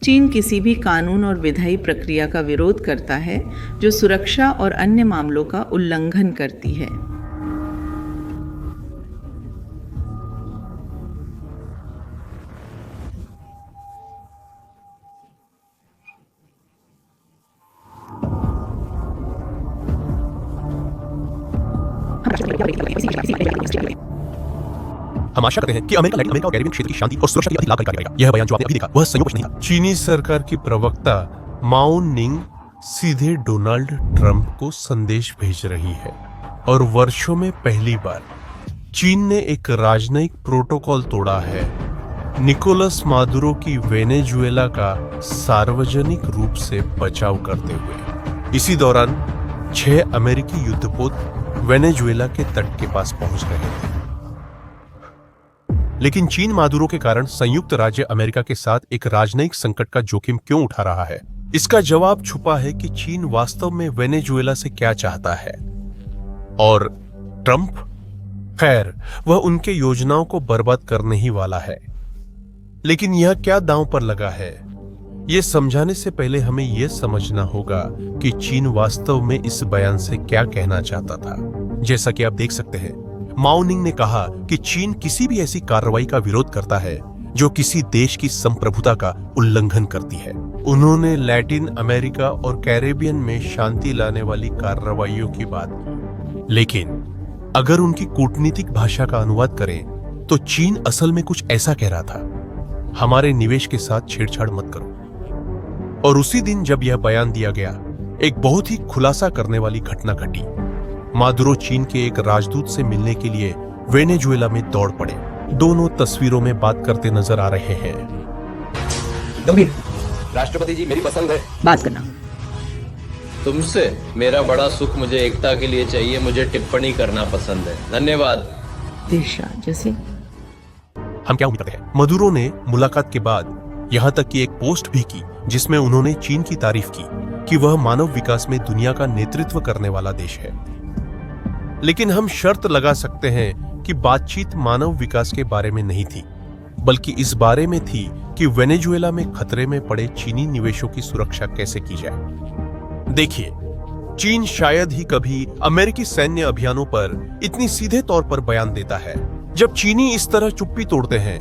चीन किसी भी कानून और विधायी प्रक्रिया का विरोध करता है जो सुरक्षा और अन्य मामलों का उल्लंघन करती है। हम आशा करते हैं कि अमेरिका लैटिन अमेरिका और कैरिबियन क्षेत्र की शांति और सुरक्षा के लिए अधिक लाभकारी करेगा। यह बयान जो आपने अभी देखा वह संयोगवश नहीं था। चीनी सरकार की प्रवक्ता माओ निंग सीधे डोनाल्ड ट्रंप को संदेश भेज रही है और वर्षों में पहली बार चीन ने एक राजनयिक प्रोटोकॉल तोड़ा है, निकोलस मादुरो की वेनेजुएला का सार्वजनिक रूप से बचाव करते हुए। इसी दौरान 6 अमेरिकी युद्धपोत वेनेजुएला के तट के पास पहुंच रहे थे। लेकिन चीन मादुरो के कारण संयुक्त राज्य अमेरिका के साथ एक राजनयिक संकट का जोखिम क्यों उठा रहा है? इसका जवाब छुपा है कि चीन वास्तव में वेनेजुएला से क्या चाहता है। और ट्रंप, खैर, वह उनके योजनाओं को बर्बाद करने ही वाला है। लेकिन यह क्या दांव पर लगा है? यह समझाने से पहले हमें यह समझना होगा कि चीन वास्तव में इस बयान से क्या कहना चाहता था। जैसा कि आप देख सकते हैं, माओ निंग ने कहा कि चीन किसी भी ऐसी कार्रवाई का विरोध करता है जो किसी देश की संप्रभुता का उल्लंघन करती है। उन्होंने लैटिन अमेरिका और कैरेबियन में शांति लाने वाली कार्रवाइयों की बात की। लेकिन अगर उनकी कूटनीतिक भाषा का अनुवाद करें तो चीन असल में कुछ ऐसा कह रहा था, हमारे निवेश के साथ छेड़छाड़ मत करो। और उसी दिन जब यह बयान दिया गया, एक बहुत ही खुलासा करने वाली घटना घटी। मादुरो चीन के एक राजदूत से मिलने के लिए वेनेजुएला में दौड़ पड़े। दोनों तस्वीरों में बात करते नजर आ रहे हैं। गंभीर, राष्ट्रपति जी मेरी पसंद है बात करना। तुमसे मेरा बड़ा सुख मुझे एकता के लिए चाहिए, मुझे टिप्पणी करना पसंद है। धन्यवाद। दिशा जैसे हम क्या उम्मीद करते हैं? मदुरो ने मुलाकात के बाद यहां तक कि एक पोस्ट भी की जिसमें उन्होंने चीन की तारीफ की कि वह मानव विकास में दुनिया का नेतृत्व करने वाला देश है। लेकिन हम शर्त लगा सकते हैं कि बातचीत मानव विकास के बारे में नहीं थी, बल्कि इस बारे में थी कि वेनेजुएला में खतरे में पड़े चीनी निवेशों की सुरक्षा कैसे की जाए। देखिए, चीन शायद ही कभी अमेरिकी सैन्य अभियानों पर इतनी सीधे तौर पर बयान देता है। जब चीनी इस तरह चुप्पी तोड़ते हैं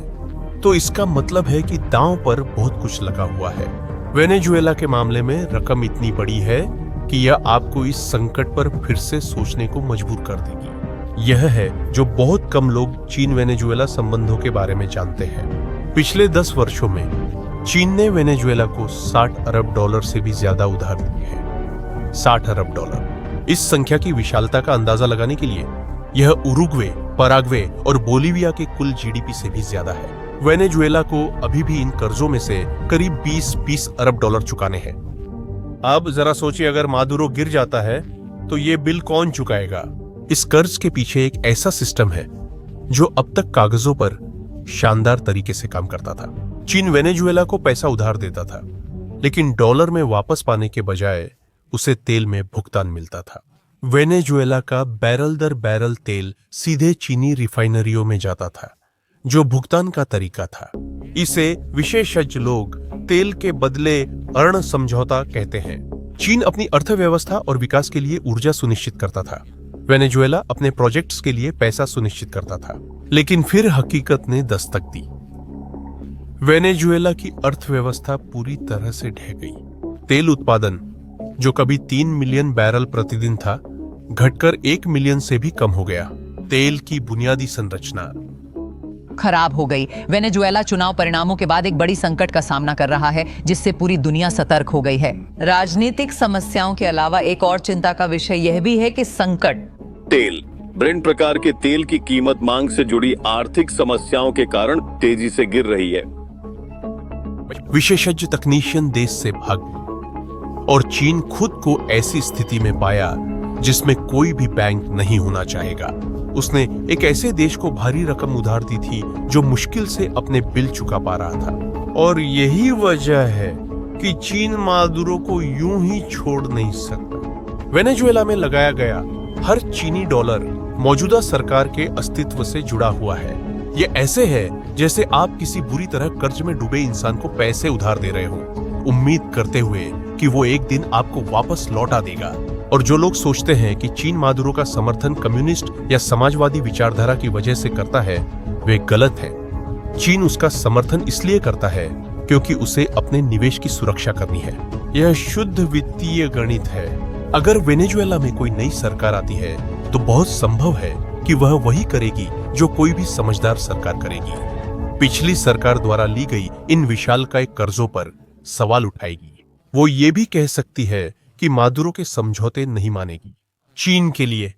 तो इसका मतलब है कि दांव पर बहुत कुछ लगा हुआ है। वेनेजुएला के मामले में रकम इतनी बड़ी है कि यह आपको इस संकट पर फिर से सोचने को मजबूर कर देगी। यह है जो बहुत कम लोग चीन वेनेजुएला संबंधों के बारे में जानते हैं। पिछले 10 वर्षों में चीन ने वेनेजुएला को $60 अरब से भी ज्यादा उधार दिए हैं। $60 अरब। इस संख्या की विशालता का अंदाजा लगाने के लिए यह उरुग्वे, पराग्वे और बोलिविया के कुल जीडीपी से भी ज्यादा है। वेनेजुएला को अभी भी इन कर्जों में से करीब $20 अरब चुकाने हैं। अब जरा सोचिए, अगर मादुरो गिर जाता है तो ये बिल कौन चुकाएगा? इस कर्ज के पीछे एक ऐसा सिस्टम है जो अब तक कागजों पर शानदार तरीके से काम करता था। चीन वेनेजुएला को पैसा उधार देता था, लेकिन डॉलर में वापस पाने के बजाय उसे तेल में भुगतान मिलता था। वेनेजुएला का बैरल दर बैरल तेल सीधे चीनी रिफाइनरियों में जाता था, जो भुगतान का तरीका था। इसे विशेषज्ञ लोग तेल के बदले अर्ण समझौता कहते हैं। चीन अपनी अर्थव्यवस्था और विकास के लिए ऊर्जा सुनिश्चित करता था, वेनेजुएला अपने प्रोजेक्ट्स के लिए पैसा सुनिश्चित करता था। लेकिन फिर हकीकत ने दस्तक दी। वेनेजुएला की अर्थव्यवस्था पूरी तरह से ढह गई। तेल उत्पादन, जो कभी 3 मिलियन बैरल प्रतिदिन था, घटकर 1 मिलियन से भी कम हो गया। तेल की बुनियादी संरचना खराब हो गई। वेनेजुएला चुनाव परिणामों के बाद एक बड़ी संकट का सामना कर रहा है, जिससे पूरी दुनिया सतर्क हो गई है। राजनीतिक समस्याओं के अलावा एक और चिंता का विषय यह भी है कि संकट तेल, ब्रेंट प्रकार के तेल की कीमत मांग से जुड़ी आर्थिक समस्याओं के कारण तेजी से गिर रही है। विशेषज्ञ तकनीशियन देश से भाग गए और चीन खुद को ऐसी स्थिति में पाया जिसमें कोई भी बैंक नहीं होना चाहेगा। उसने एक ऐसे देश को भारी रकम उधार दी थी जो मुश्किल से अपने बिल चुका पा रहा था। और यही वजह है कि चीन मादुरो को यूं ही छोड़ नहीं सकता। वेनेजुएला में लगाया गया हर चीनी डॉलर मौजूदा सरकार के अस्तित्व से जुड़ा हुआ है। ये ऐसे है जैसे आप किसी बुरी तरह कर्ज में डूबे इंसान को पैसे उधार दे रहे हो, उम्मीद करते हुए कि वो एक दिन आपको वापस लौटा देगा। और जो लोग सोचते हैं कि चीन मादुरो का समर्थन कम्युनिस्ट या समाजवादी विचारधारा की वजह से करता है, वे गलत हैं। चीन उसका समर्थन इसलिए करता है क्योंकि उसे अपने निवेश की सुरक्षा करनी है। यह शुद्ध वित्तीय गणित है। अगर वेनेजुएला में कोई नई सरकार आती है तो बहुत संभव है कि वह वही करेगी जो कोई भी समझदार सरकार करेगी। पिछली सरकार द्वारा ली गई इन विशालकाय कर्जों पर सवाल उठाएगी। वो ये भी कह सकती है कि मादुरो के समझौते नहीं मानेगी। चीन के लिए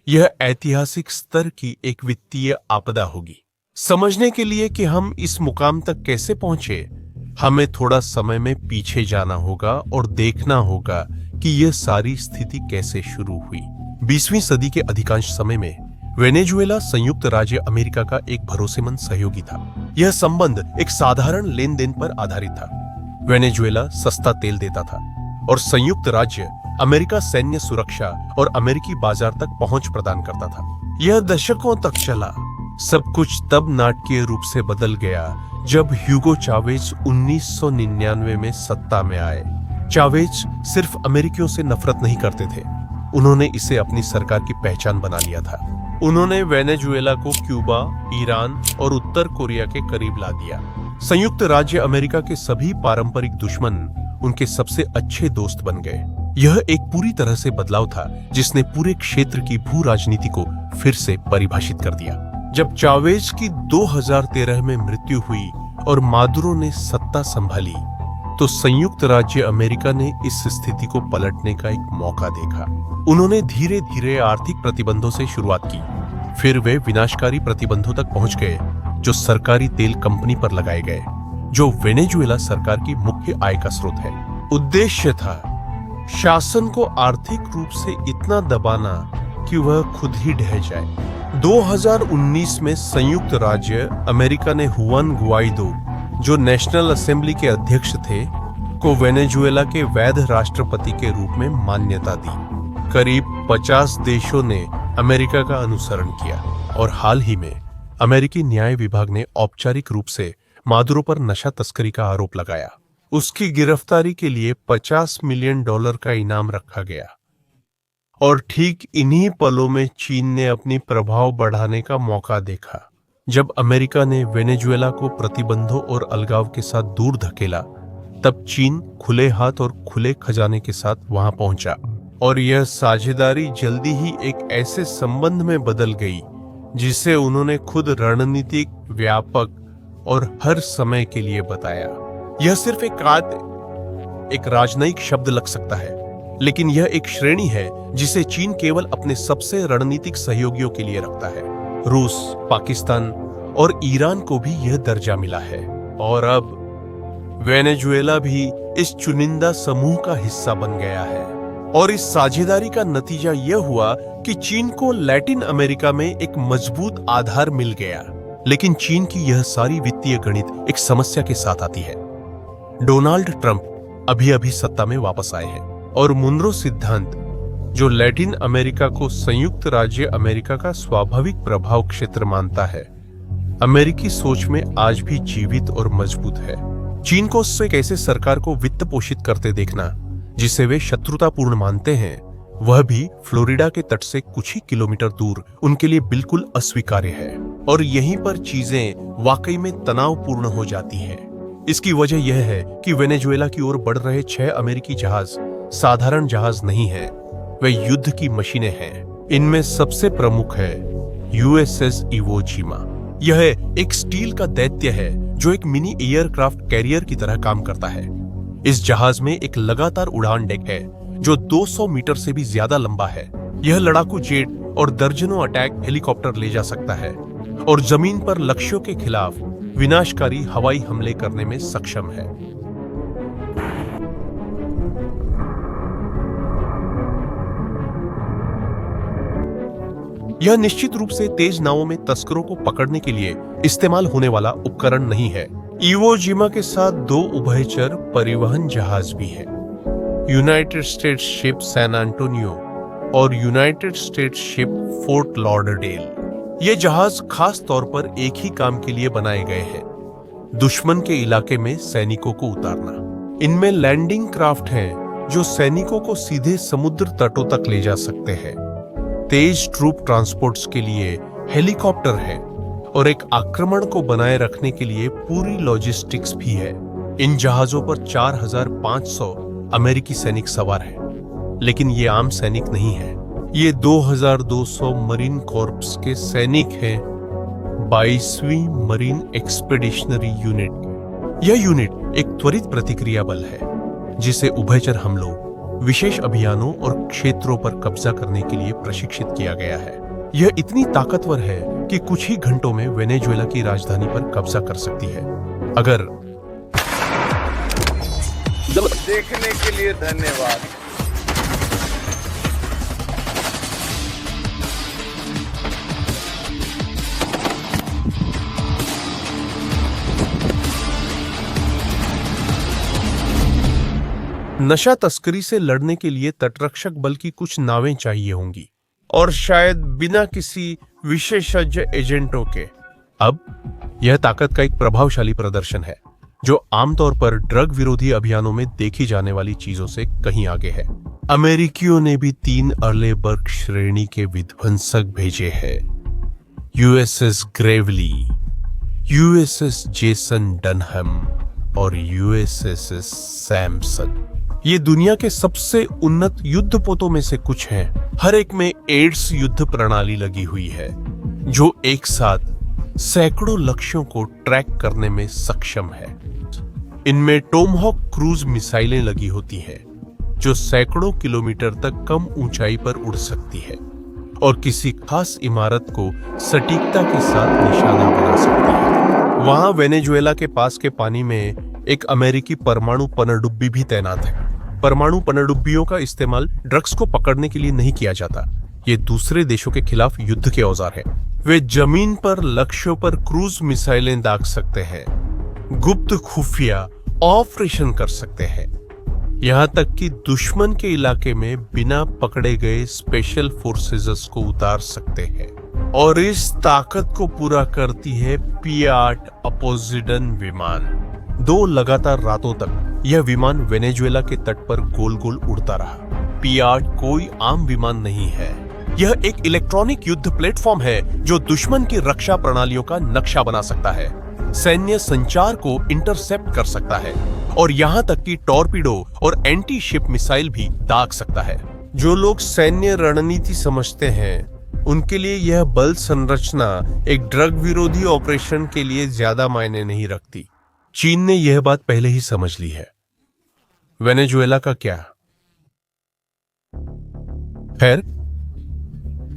यह ऐतिहासिक स्तर की एक वित्तीय आपदा होगी। समझने के लिए कि हम इस मुकाम तक कैसे पहुंचे, हमें थोड़ा समय में पीछे जाना होगा और देखना होगा कि यह सारी स्थिति कैसे शुरू हुई। 20वीं सदी के अधिकांश समय में वेनेजुएला संयुक्त राज्य अमेरिका का एक भरोसेमंद सहयोगी था। यह संबंध एक साधारण लेन देन पर आधारित था। वेनेजुएला सस्ता तेल देता था और संयुक्त राज्य अमेरिका सैन्य सुरक्षा और अमेरिकी बाजार तक पहुंच प्रदान करता था। यह दशकों तक चला। सब कुछ तब नाटकीय रूप से बदल गया जब ह्यूगो चावेज 1999 में सत्ता में आए। चावेज सिर्फ अमेरिकियों से नफरत नहीं करते थे, उन्होंने इसे अपनी सरकार की पहचान बना लिया था। उन्होंने वेनेजुएला को क्यूबा, ईरान और उत्तर कोरिया के करीब ला दिया। संयुक्त राज्य अमेरिका के सभी पारंपरिक दुश्मन उनके सबसे अच्छे दोस्त बन गए। यह एक पूरी तरह से बदलाव था जिसने पूरे क्षेत्र की भू राजनीति को फिर से परिभाषित कर दिया। जब चावेज की 2013 में मृत्यु हुई और मादुरो ने सत्ता संभाली तो संयुक्त राज्य अमेरिका ने इस स्थिति को पलटने का एक मौका देखा। उन्होंने धीरे धीरे आर्थिक प्रतिबंधों से शुरुआत की, फिर वे विनाशकारी प्रतिबंधों तक पहुंच गए जो सरकारी तेल कंपनी पर लगाए गए, जो वेनेजुएला सरकार की मुख्य आय का स्रोत है। उद्देश्य था शासन को आर्थिक रूप से इतना दबाना कि वह खुद ही ढह जाए। 2019 में संयुक्त राज्य अमेरिका ने हुआन गुआइडो, जो नेशनल असेंबली के अध्यक्ष थे, को वेनेजुएला के वैध राष्ट्रपति के रूप में मान्यता दी। करीब 50 देशों ने अमेरिका का अनुसरण किया और हाल ही में अमेरिकी न्याय विभाग ने औपचारिक रूप से मादुरो पर नशा तस्करी का आरोप लगाया। उसकी गिरफ्तारी के लिए $50 मिलियन का इनाम रखा गया। और ठीक इन्हीं पलों में चीन ने अपनी प्रभाव बढ़ाने का मौका देखा। जब अमेरिका ने वेनेजुएला को प्रतिबंधों और अलगाव के साथ दूर धकेला, तब चीन खुले हाथ और खुले खजाने के साथ वहां पहुंचा और यह साझेदारी जल्दी ही एक ऐसे संबंध में बदल गई जिसे उन्होंने खुद रणनीतिक, व्यापक और हर समय के लिए बताया। यह सिर्फ एक राजनयिक शब्द लग सकता है, लेकिन यह एक श्रेणी है जिसे चीन केवल अपने सबसे रणनीतिक सहयोगियों के लिए रखता है। रूस, पाकिस्तान और ईरान को भी यह दर्जा मिला है और अब वेनेजुएला भी इस चुनिंदा समूह का हिस्सा बन गया है। और इस साझेदारी का नतीजा यह हुआ कि चीन को लैटिन अमेरिका में एक मजबूत आधार मिल गया। लेकिन चीन की यह सारी वित्तीय गणित एक समस्या के साथ आती है। डोनाल्ड ट्रंप अभी-अभी सत्ता में वापस आए हैं और मुनरो सिद्धांत, जो लैटिन अमेरिका को संयुक्त राज्य अमेरिका का स्वाभाविक प्रभाव क्षेत्र मानता है, अमेरिकी सोच में आज भी जीवित और मजबूत है। चीन को उससे कैसे सरकार को वित्त पोषित करते देखना, जिसे वे शत्रुतापूर्ण मानते हैं, वह भी फ्लोरिडा के तट से कुछ ही किलोमीटर दूर उनके लिए बिल्कुल अस्वीकार्य है। और यहीं पर चीजें वाकई में तनावपूर्ण हो जाती हैं। इसकी वजह यह है कि वेनेजुएला की ओर बढ़ रहे 6 अमेरिकी जहाज साधारण जहाज नहीं है, वे युद्ध की मशीनें हैं। इनमें सबसे प्रमुख है यूएसएस इवो जिमा। यह एक स्टील का दैत्य है जो एक मिनी एयरक्राफ्ट कैरियर की तरह काम करता है। इस जहाज में एक लगातार उड़ान डेक है जो 200 मीटर से भी ज्यादा लंबा है। यह लड़ाकू जेट और दर्जनों अटैक हेलीकॉप्टर ले जा सकता है और जमीन पर लक्ष्यों के खिलाफ विनाशकारी हवाई हमले करने में सक्षम है। यह निश्चित रूप से तेज नावों में तस्करों को पकड़ने के लिए इस्तेमाल होने वाला उपकरण नहीं है। इवो जिमा के साथ 2 उभयचर परिवहन जहाज भी हैं, United States ship San Antonio और United States ship Fort Lauderdale. ये जहाज खास तौर पर एक ही काम के लिए बनाए गए हैं, दुश्मन के इलाके में सैनिकों को उतारना। इनमें लैंडिंग क्राफ्ट हैं जो सैनिकों को सीधे समुद्र तटों तक ले जा सकते हैं। तेज ट्रूप ट्रांसपोर्ट्स के लिए हेलीकॉप्टर है और एक आक्रमण को बनाए रखने के लिए पूरी लॉजिस्टिक्स भी है। इन जहाजों पर 4500 अमेरिकी सैनिक सवार हैं, लेकिन ये आम सैनिक नहीं है। ये 2200 मरीन कॉर्प्स के सैनिक हैं 22वीं मरीन एक्सपेडिशनरी यूनिट। यह यूनिट एक त्वरित प्रतिक्रिया बल है जिसे उभयचर हमलों, विशेष अभियानों और क्षेत्रों पर कब्जा करने के लिए प्रशिक्षित किया गया है। यह इतनी ताकतवर है कि कुछ ही घंटों में वेनेजुएला की राजधानी पर कब्जा कर सकती है। अगर देखने के लिए धन्यवाद। नशा तस्करी से लड़ने के लिए तटरक्षक बल की कुछ नावें चाहिए होंगी, और शायद बिना किसी विशेषज्ञ एजेंटों के। अब यह ताकत का एक प्रभावशाली प्रदर्शन है जो आमतौर पर ड्रग विरोधी अभियानों में देखी जाने वाली चीजों से कहीं आगे है। अमेरिकियों ने भी 3 अर्लेबर्ग श्रेणी के विध्वंसक भेजे हैं, यूएसएस ग्रेवली, यूएसएस जेसन डनहम और यूएसएस सैमसन। ये दुनिया के सबसे उन्नत युद्धपोतों में से कुछ हैं। हर एक में एड्स युद्ध प्रणाली लगी हुई है जो एक साथ सैकड़ों लक्ष्यों को ट्रैक करने में सक्षम है। इनमें टोमहॉक क्रूज मिसाइलें लगी होती हैं जो सैकड़ों किलोमीटर तक कम ऊंचाई पर उड़ सकती है और किसी खास इमारत को सटीकता के साथ निशाना बना सकती है। वहां वेनेजुएला के पास के पानी में एक अमेरिकी परमाणु पनडुब्बी भी तैनात है। परमाणु पनडुब्बियों का इस्तेमाल ड्रग्स को पकड़ने के लिए नहीं किया जाता। ये दूसरे देशों के खिलाफ युद्ध के औजार हैं। वे जमीन पर लक्ष्यों पर क्रूज मिसाइलें दाग सकते हैं, गुप्त खुफिया ऑपरेशन कर सकते हैं, यहां तक कि दुश्मन के इलाके में बिना पकड़े गए स्पेशल फोर्सेस को उतार सकते हैं। और इस ताकत को पूरा करती है P-8 अपोजिडन विमान। 2 लगातार रातों तक यह विमान वेनेजुएला के तट पर गोल गोल उड़ता रहा। P-8 कोई आम विमान नहीं है, यह एक इलेक्ट्रॉनिक युद्ध प्लेटफॉर्म है जो दुश्मन की रक्षा प्रणालियों का नक्शा बना सकता है, सैन्य संचार को इंटरसेप्ट कर सकता है और यहां तक कि टॉर्पीडो और एंटी शिप मिसाइल भी दाग सकता है। जो लोग सैन्य रणनीति समझते हैं उनके लिए यह बल संरचना एक ड्रग विरोधी ऑपरेशन के लिए ज्यादा मायने नहीं रखती। चीन ने यह बात पहले ही समझ ली है। वेनेजुएला का क्या? खैर,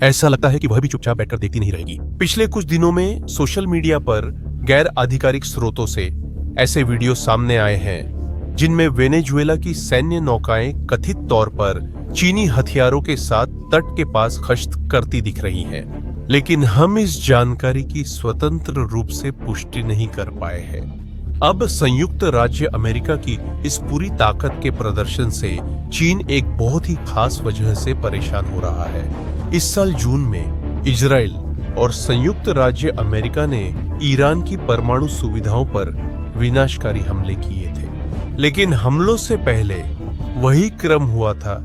ऐसा लगता है कि वह भी चुपचाप बैठकर देखती नहीं रहेगी। पिछले कुछ दिनों में सोशल मीडिया पर गैर आधिकारिक स्रोतों से ऐसे वीडियो सामने आए हैं जिनमें वेनेजुएला की सैन्य नौकाएं कथित तौर पर चीनी हथियारों के साथ तट के पास गश्त करती दिख रही हैं, लेकिन हम इस जानकारी की स्वतंत्र रूप से पुष्टि नहीं कर पाए हैं। अब संयुक्त राज्य अमेरिका की इस पूरी ताकत के प्रदर्शन से चीन एक बहुत ही खास वजह से परेशान हो रहा है। इस साल जून में इजराइल और संयुक्त राज्य अमेरिका ने ईरान की परमाणु सुविधाओं पर विनाशकारी हमले किए थे, लेकिन हमलों से पहले वही क्रम हुआ था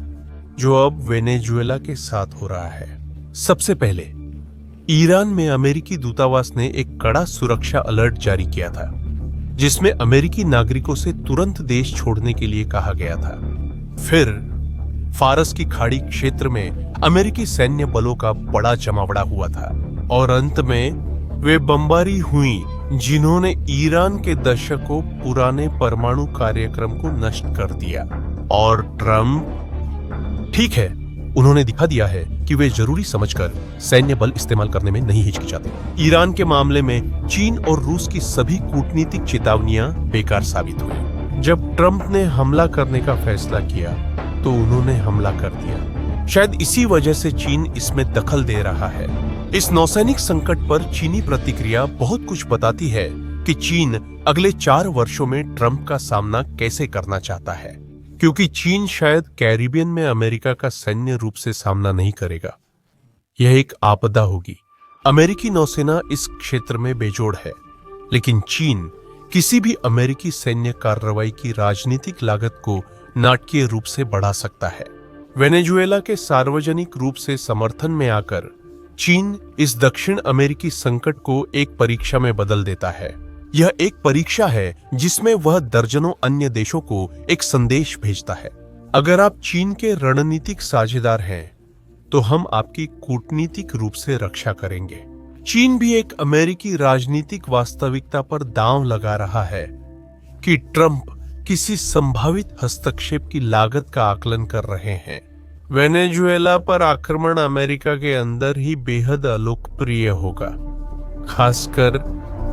जो अब वेनेजुएला के साथ हो रहा है। सबसे पहले ईरान में अमेरिकी दूतावास ने एक कड़ा सुरक्षा अलर्ट जारी किया था जिसमें अमेरिकी नागरिकों से तुरंत देश छोड़ने के लिए कहा गया था। फिर फारस की खाड़ी क्षेत्र में अमेरिकी सैन्य बलों का बड़ा जमावड़ा हुआ था और अंत में वे बमबारी हुई जिन्होंने ईरान के दशकों पुराने परमाणु कार्यक्रम को नष्ट कर दिया। और ट्रंप, ठीक है, उन्होंने दिखा दिया है कि वे जरूरी समझकर सैन्य बल इस्तेमाल करने में नहीं हिचकिचाते। ईरान के मामले में चीन और रूस की सभी कूटनीतिक चेतावनियां बेकार साबित हुई। जब ट्रंप ने हमला करने का फैसला किया तो उन्होंने हमला कर दिया। शायद इसी वजह से चीन इसमें दखल दे रहा है। इस नौसैनिक संकट पर चीनी प्रतिक्रिया बहुत कुछ बताती है कि चीन अगले 4 वर्षों में ट्रंप का सामना कैसे करना चाहता है, क्योंकि चीन शायद कैरिबियन में अमेरिका का सैन्य रूप से सामना नहीं करेगा। यह एक आपदा होगी। अमेरिकी नौसेना इस क्षेत्र में बेजोड़ है, लेकिन चीन किसी भी अमेरिकी सैन्य कार्रवाई की राजनीतिक लागत को नाटकीय रूप से बढ़ा सकता है। वेनेजुएला के सार्वजनिक रूप से समर्थन में आकर चीन इस दक्षिण अमेरिकी संकट को एक परीक्षा में बदल देता है। यह एक परीक्षा है जिसमें वह दर्जनों अन्य देशों को एक संदेश भेजता है। अगर आप चीन के रणनीतिक साझेदार हैं, तो हम आपकी कूटनीतिक रूप से रक्षा करेंगे। चीन भी एक अमेरिकी राजनीतिक वास्तविकता पर दांव लगा रहा है कि ट्रंप किसी संभावित हस्तक्षेप की लागत का आकलन कर रहे हैं। वेनेजुएला पर आक्रमण अमेरिका के अंदर ही बेहद अलोकप्रिय होगा, खासकर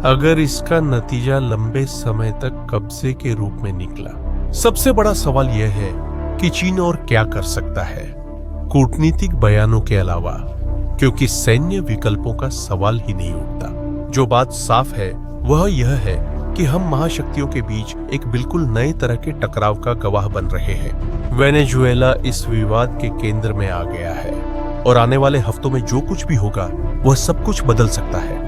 अगर इसका नतीजा लंबे समय तक कब्जे के रूप में निकला। सबसे बड़ा सवाल यह है कि चीन और क्या कर सकता है कूटनीतिक बयानों के अलावा, क्योंकि सैन्य विकल्पों का सवाल ही नहीं उठता। जो बात साफ है वह यह है कि हम महाशक्तियों के बीच एक बिल्कुल नए तरह के टकराव का गवाह बन रहे हैं। वेनेजुएला इस विवाद के केंद्र में आ गया है और आने वाले हफ्तों में जो कुछ भी होगा वह सब कुछ बदल सकता है।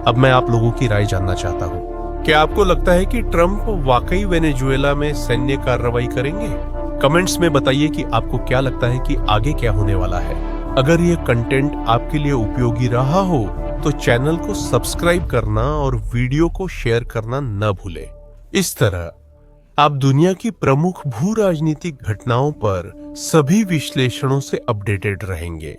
अब मैं आप लोगों की राय जानना चाहता हूँ। क्या आपको लगता है कि ट्रंप वाकई वेनेजुएला में सैन्य कार्रवाई करेंगे? कमेंट्स में बताइए कि आपको क्या लगता है कि आगे क्या होने वाला है। अगर यह कंटेंट आपके लिए उपयोगी रहा हो तो चैनल को सब्सक्राइब करना और वीडियो को शेयर करना न भूलें। इस तरह आप दुनिया की प्रमुख भू राजनीतिक घटनाओं पर सभी विश्लेषणों से अपडेटेड रहेंगे।